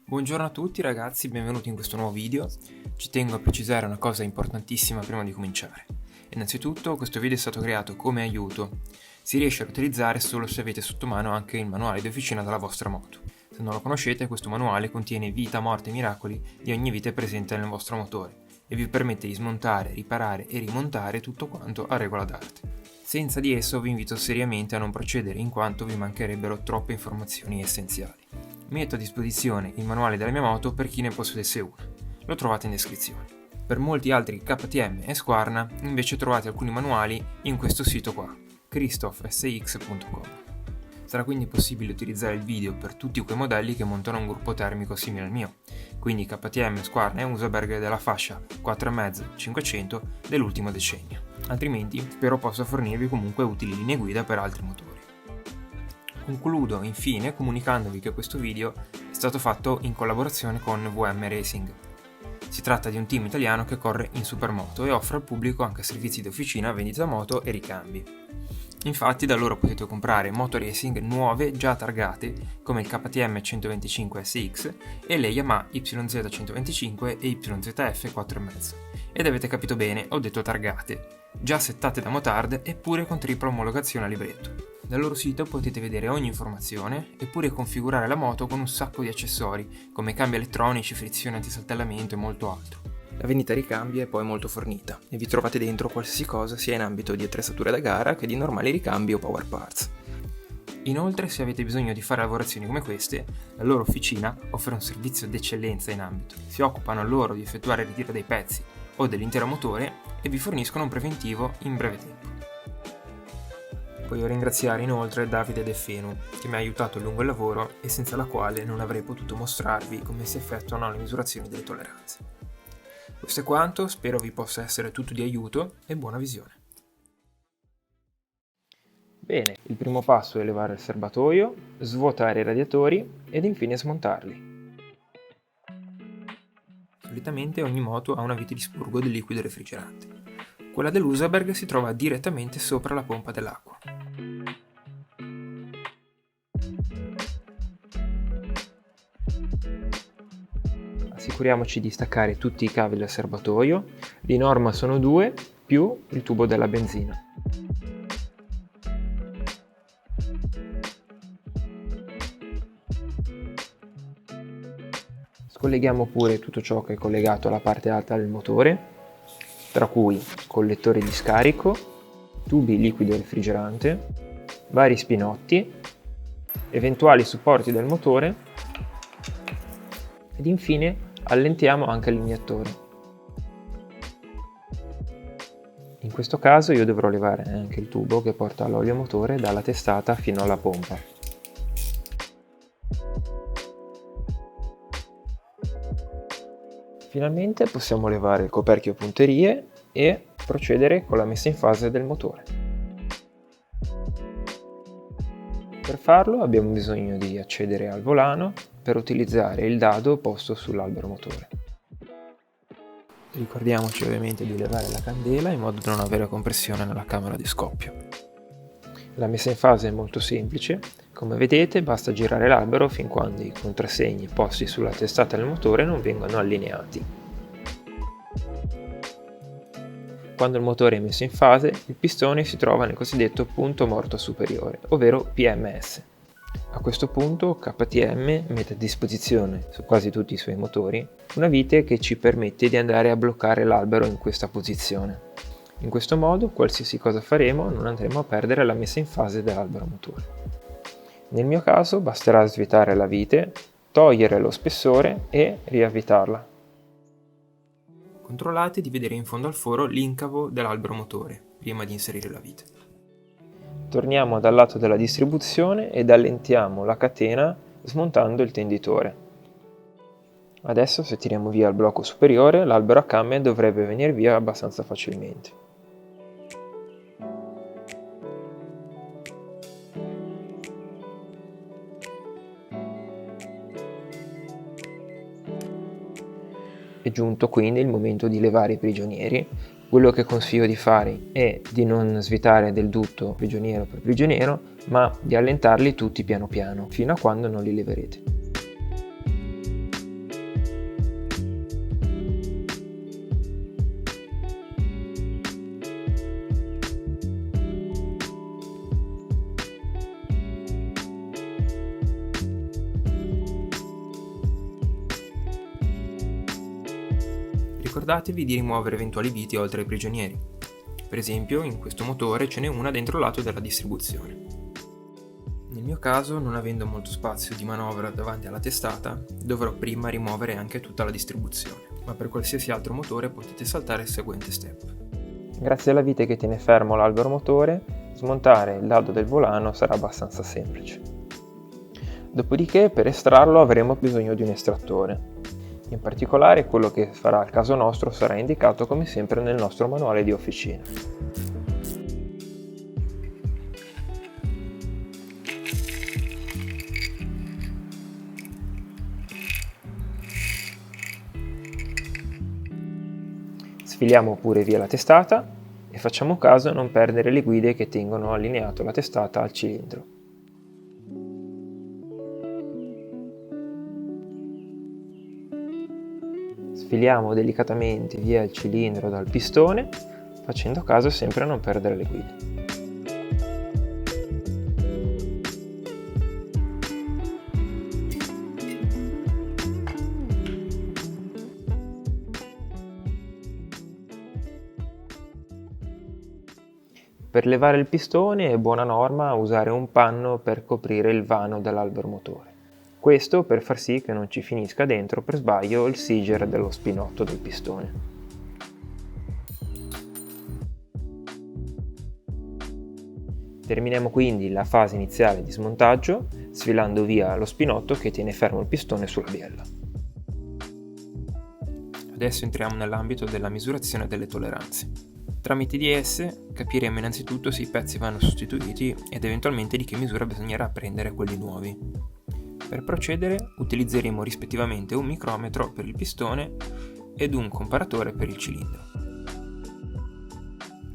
Buongiorno a tutti ragazzi, benvenuti in questo nuovo video. Ci tengo a precisare una cosa importantissima prima di cominciare. Innanzitutto questo video è stato creato come aiuto. Si riesce ad utilizzare solo se avete sotto mano anche il manuale di officina della vostra moto. Se non lo conoscete, questo manuale contiene vita, morte e miracoli di ogni vite presente nel vostro motore e vi permette di smontare, riparare e rimontare tutto quanto a regola d'arte. Senza di esso vi invito seriamente a non procedere in quanto vi mancherebbero troppe informazioni essenziali. Metto a disposizione il manuale della mia moto per chi ne possedesse una. Lo trovate in descrizione. Per molti altri KTM e Squarna invece trovate alcuni manuali in questo sito qua, christophsx.com. Sarà quindi possibile utilizzare il video per tutti quei modelli che montano un gruppo termico simile al mio, quindi KTM, Squarna e Usaberg della fascia 4,5-500 dell'ultimo decennio. Altrimenti spero possa fornirvi comunque utili linee guida per altri motori. Concludo infine comunicandovi che questo video è stato fatto in collaborazione con VM Racing. Si tratta di un team italiano che corre in supermoto e offre al pubblico anche servizi di officina, vendita moto e ricambi. Infatti da loro potete comprare moto racing nuove già targate come il KTM 125 SX e le Yamaha YZ 125 e YZF 4,5. Ed avete capito bene, ho detto targate, già settate da Motard eppure con tripla omologazione a libretto. Dal loro sito potete vedere ogni informazione e pure configurare la moto con un sacco di accessori come cambi elettronici, frizione antisaltellamento e molto altro. La vendita ricambi è poi molto fornita e vi trovate dentro qualsiasi cosa sia in ambito di attrezzature da gara che di normali ricambi o power parts. Inoltre, se avete bisogno di fare lavorazioni come queste, la loro officina offre un servizio d'eccellenza in ambito. Si occupano loro di effettuare il ritiro dei pezzi o dell'intero motore e vi forniscono un preventivo in breve tempo. Voglio ringraziare inoltre Davide De Fenu, che mi ha aiutato lungo il lavoro e senza la quale non avrei potuto mostrarvi come si effettuano le misurazioni delle tolleranze. Questo è quanto, spero vi possa essere tutto di aiuto e buona visione. Bene, il primo passo è levare il serbatoio, svuotare i radiatori ed infine smontarli. Solitamente ogni moto ha una vite di spurgo del liquido refrigerante. Quella dell'Usaberg si trova direttamente sopra la pompa dell'acqua. Assicuriamoci di staccare tutti i cavi del serbatoio, di norma sono 2 più il tubo della benzina. Scolleghiamo pure tutto ciò che è collegato alla parte alta del motore, tra cui collettori di scarico, tubi liquido refrigerante, vari spinotti, eventuali supporti del motore ed infine allentiamo anche l'iniettore. In questo caso io dovrò levare anche il tubo che porta l'olio motore dalla testata fino alla pompa. Finalmente possiamo levare il coperchio punterie e procedere con la messa in fase del motore. Per farlo abbiamo bisogno di accedere al volano per utilizzare il dado posto sull'albero motore. Ricordiamoci ovviamente di levare la candela in modo da non avere compressione nella camera di scoppio. La messa in fase è molto semplice, come vedete basta girare l'albero fin quando i contrassegni posti sulla testata del motore non vengono allineati. Quando il motore è messo in fase, il pistone si trova nel cosiddetto punto morto superiore, ovvero PMS. A questo punto KTM mette a disposizione, su quasi tutti i suoi motori, una vite che ci permette di andare a bloccare l'albero in questa posizione. In questo modo, qualsiasi cosa faremo, non andremo a perdere la messa in fase dell'albero motore. Nel mio caso basterà svitare la vite, togliere lo spessore e riavvitarla. Controllate di vedere in fondo al foro l'incavo dell'albero motore, prima di inserire la vite. Torniamo dal lato della distribuzione ed allentiamo la catena smontando il tenditore. Adesso se tiriamo via il blocco superiore, l'albero a camme dovrebbe venire via abbastanza facilmente. È giunto quindi il momento di levare i prigionieri. Quello che consiglio di fare è di non svitare del tutto prigioniero per prigioniero, ma di allentarli tutti piano piano, fino a quando non li leverete. Ricordatevi di rimuovere eventuali viti oltre ai prigionieri. Per esempio, in questo motore ce n'è una dentro il lato della distribuzione. Nel mio caso, non avendo molto spazio di manovra davanti alla testata, dovrò prima rimuovere anche tutta la distribuzione, ma per qualsiasi altro motore potete saltare il seguente step. Grazie alla vite che tiene fermo l'albero motore, smontare il lato del volano sarà abbastanza semplice. Dopodiché, per estrarlo avremo bisogno di un estrattore. In particolare, quello che farà il caso nostro sarà indicato come sempre nel nostro manuale di officina. Sfiliamo pure via la testata e facciamo caso a non perdere le guide che tengono allineato la testata al cilindro. Sfiliamo delicatamente via il cilindro dal pistone, facendo caso sempre a non perdere le guide. Per levare il pistone è buona norma usare un panno per coprire il vano dell'albero motore. Questo per far sì che non ci finisca dentro per sbaglio il siger dello spinotto del pistone. Terminiamo quindi la fase iniziale di smontaggio sfilando via lo spinotto che tiene fermo il pistone sulla biella. Adesso entriamo nell'ambito della misurazione delle tolleranze. Tramite di esse capiremo innanzitutto se i pezzi vanno sostituiti ed eventualmente di che misura bisognerà prendere quelli nuovi. Per procedere utilizzeremo rispettivamente un micrometro per il pistone ed un comparatore per il cilindro.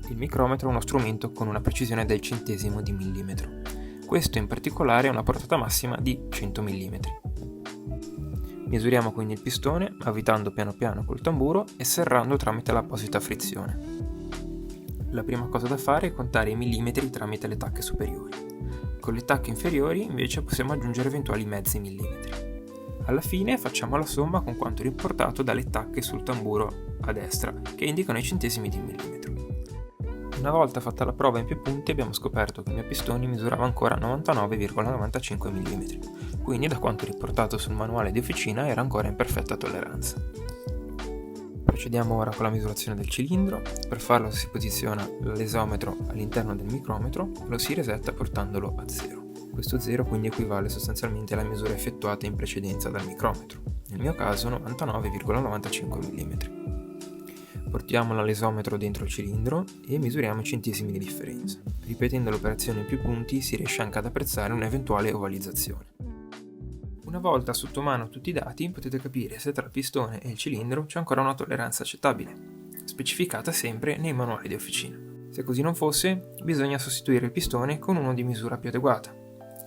Il micrometro è uno strumento con una precisione del centesimo di millimetro. Questo in particolare ha una portata massima di 100 mm. Misuriamo quindi il pistone avvitando piano piano col tamburo e serrando tramite l'apposita frizione. La prima cosa da fare è contare i millimetri tramite le tacche superiori. Con le tacche inferiori invece possiamo aggiungere eventuali mezzi millimetri. Alla fine facciamo la somma con quanto riportato dalle tacche sul tamburo a destra, che indicano i centesimi di millimetro. Una volta fatta la prova in più punti abbiamo scoperto che il mio pistone misurava ancora 99,95 mm, quindi da quanto riportato sul manuale di officina era ancora in perfetta tolleranza. Procediamo ora con la misurazione del cilindro. Per farlo si posiziona l'esometro all'interno del micrometro e lo si resetta portandolo a 0. Questo 0 quindi equivale sostanzialmente alla misura effettuata in precedenza dal micrometro, nel mio caso 99,95 mm. Portiamo l'esometro dentro il cilindro e misuriamo i centesimi di differenza. Ripetendo l'operazione in più punti si riesce anche ad apprezzare un'eventuale ovalizzazione. Una volta sotto mano tutti i dati potete capire se tra il pistone e il cilindro c'è ancora una tolleranza accettabile, specificata sempre nei manuali di officina. Se così non fosse, bisogna sostituire il pistone con uno di misura più adeguata.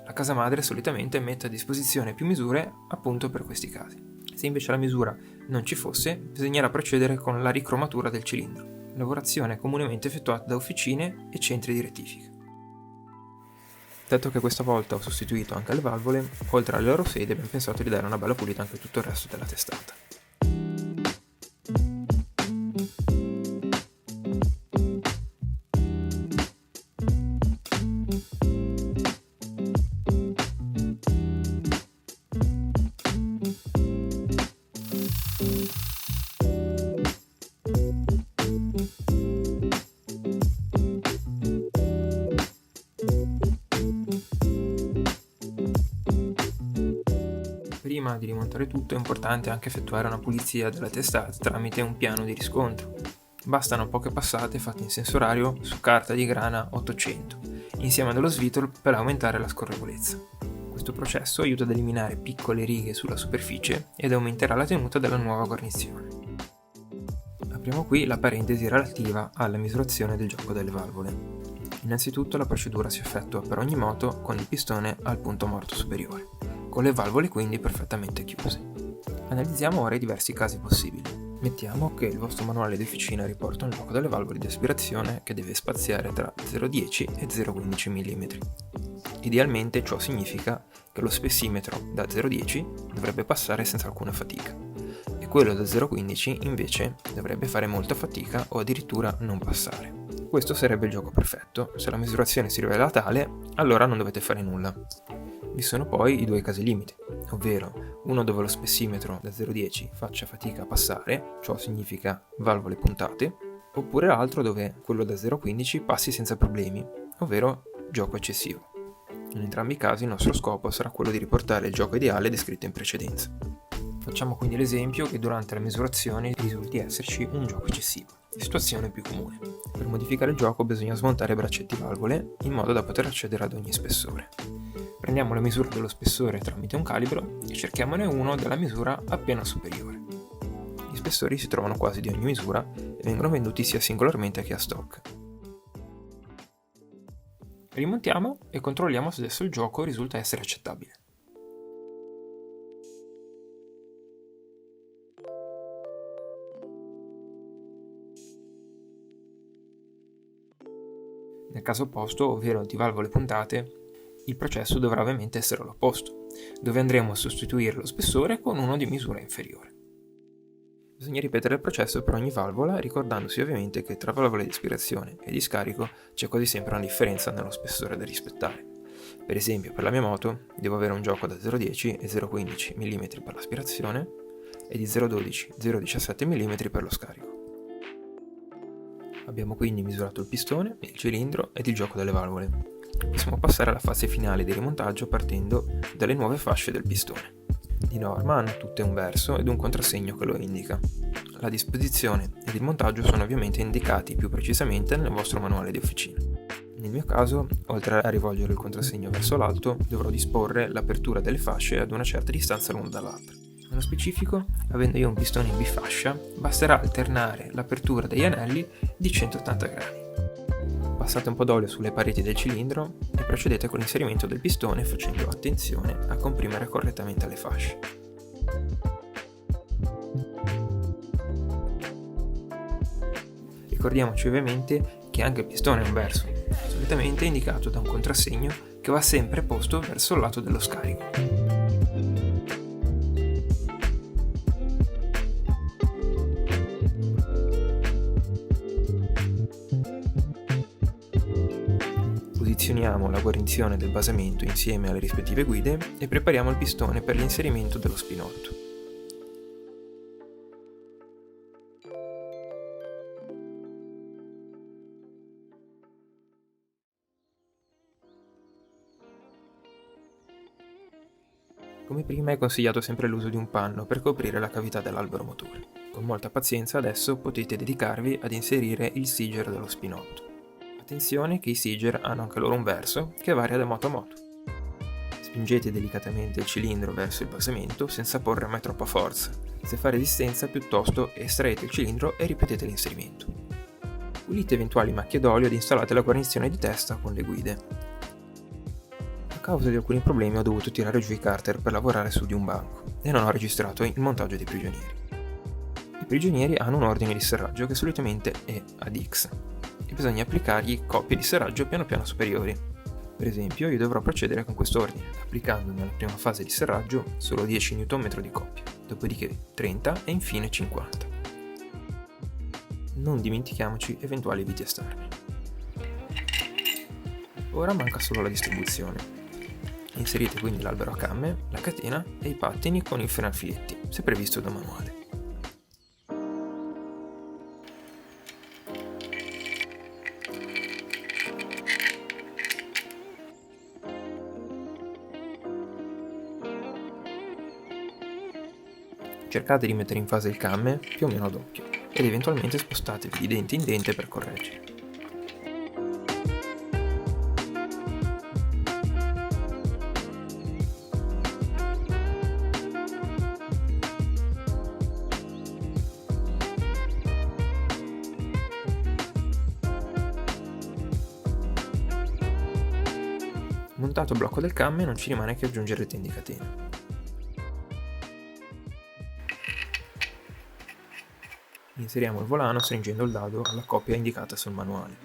La casa madre solitamente mette a disposizione più misure appunto per questi casi. Se invece la misura non ci fosse, bisognerà procedere con la ricromatura del cilindro, lavorazione comunemente effettuata da officine e centri di rettifica. Dato che questa volta ho sostituito anche le valvole, oltre alle loro sedi abbiamo pensato di dare una bella pulita anche a tutto il resto della testata. Prima di rimontare tutto è importante anche effettuare una pulizia della testata tramite un piano di riscontro. Bastano poche passate fatte in senso orario su carta di grana 800, insieme dello svitolo per aumentare la scorrevolezza. Questo processo aiuta ad eliminare piccole righe sulla superficie ed aumenterà la tenuta della nuova guarnizione. Apriamo qui la parentesi relativa alla misurazione del gioco delle valvole. Innanzitutto la procedura si effettua per ogni moto con il pistone al punto morto superiore, con le valvole quindi perfettamente chiuse. Analizziamo ora i diversi casi possibili. Mettiamo che il vostro manuale di officina riporta un gioco delle valvole di aspirazione che deve spaziare tra 0,10 e 0,15 mm. Idealmente ciò significa che lo spessimetro da 0,10 dovrebbe passare senza alcuna fatica e quello da 0,15 invece dovrebbe fare molta fatica o addirittura non passare. Questo sarebbe il gioco perfetto. Se la misurazione si rivela tale, allora non dovete fare nulla. Vi sono poi i due casi limite, ovvero uno dove lo spessimetro da 0,10 faccia fatica a passare, ciò significa valvole puntate, oppure l'altro dove quello da 0,15 passi senza problemi, ovvero gioco eccessivo. In entrambi i casi il nostro scopo sarà quello di riportare il gioco ideale descritto in precedenza. Facciamo quindi l'esempio che durante la misurazione risulti esserci un gioco eccessivo, situazione più comune. Per modificare il gioco bisogna smontare braccetti valvole in modo da poter accedere ad ogni spessore. Prendiamo la misura dello spessore tramite un calibro e cerchiamone uno della misura appena superiore. Gli spessori si trovano quasi di ogni misura e vengono venduti sia singolarmente che a stock. Rimontiamo e controlliamo se adesso il gioco risulta essere accettabile. Nel caso opposto, ovvero di valvole puntate, il processo dovrà ovviamente essere l'opposto, dove andremo a sostituire lo spessore con uno di misura inferiore. Bisogna ripetere il processo per ogni valvola, ricordandosi ovviamente che tra valvole di ispirazione e di scarico c'è quasi sempre una differenza nello spessore da rispettare. Per esempio, per la mia moto devo avere un gioco da 0,10 e 0,15 mm per l'aspirazione e di 0,12-0,17 mm per lo scarico. Abbiamo quindi misurato il pistone, il cilindro ed il gioco delle valvole. Possiamo passare alla fase finale di rimontaggio partendo dalle nuove fasce del pistone. Di norma hanno tutte un verso ed un contrassegno che lo indica. La disposizione ed il montaggio sono ovviamente indicati più precisamente nel vostro manuale di officina. Nel mio caso, oltre a rivolgere il contrassegno verso l'alto, dovrò disporre l'apertura delle fasce ad una certa distanza l'una dall'altra. Nello specifico, avendo io un pistone in bifascia, basterà alternare l'apertura degli anelli di 180 gradi. Passate un po' d'olio sulle pareti del cilindro e procedete con l'inserimento del pistone facendo attenzione a comprimere correttamente le fasce. Ricordiamoci ovviamente che anche il pistone ha un verso, solitamente indicato da un contrassegno che va sempre posto verso il lato dello scarico. Posizioniamo la guarnizione del basamento insieme alle rispettive guide e prepariamo il pistone per l'inserimento dello spinotto. Come prima è consigliato sempre l'uso di un panno per coprire la cavità dell'albero motore. Con molta pazienza adesso potete dedicarvi ad inserire il sigero dello spinotto. Attenzione che i siger hanno anche loro un verso che varia da moto a moto. Spingete delicatamente il cilindro verso il basamento senza porre mai troppa forza. Se fa resistenza, piuttosto estraete il cilindro e ripetete l'inserimento. Pulite eventuali macchie d'olio ed installate la guarnizione di testa con le guide. A causa di alcuni problemi ho dovuto tirare giù i carter per lavorare su di un banco e non ho registrato il montaggio dei prigionieri. I prigionieri hanno un ordine di serraggio che solitamente è ad X e bisogna applicargli coppie di serraggio piano piano superiori. Per esempio, io dovrò procedere con quest'ordine, applicando nella prima fase di serraggio solo 10 Nm di coppia, dopodiché 30 e infine 50. Non dimentichiamoci eventuali viti esterni. Ora manca solo la distribuzione. Inserite quindi l'albero a camme, la catena e i pattini con i freni a filetti, se previsto da manuale. Cercate di mettere in fase il camme più o meno ad occhio ed eventualmente spostatevi di dente in dente per correggere. Montato il blocco del camme non ci rimane che aggiungere il tendicatene. Inseriamo il volano stringendo il dado alla coppia indicata sul manuale.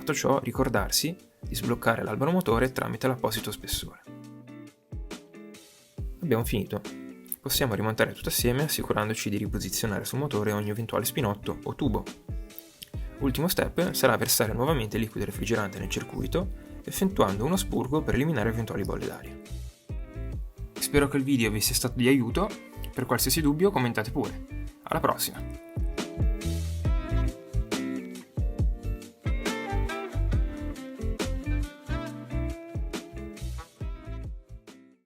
Fatto ciò, ricordarsi di sbloccare l'albero motore tramite l'apposito spessore. Abbiamo finito. Possiamo rimontare tutto assieme assicurandoci di riposizionare sul motore ogni eventuale spinotto o tubo. Ultimo step sarà versare nuovamente il liquido refrigerante nel circuito, effettuando uno spurgo per eliminare eventuali bolle d'aria. Spero che il video vi sia stato di aiuto, per qualsiasi dubbio commentate pure. Alla prossima!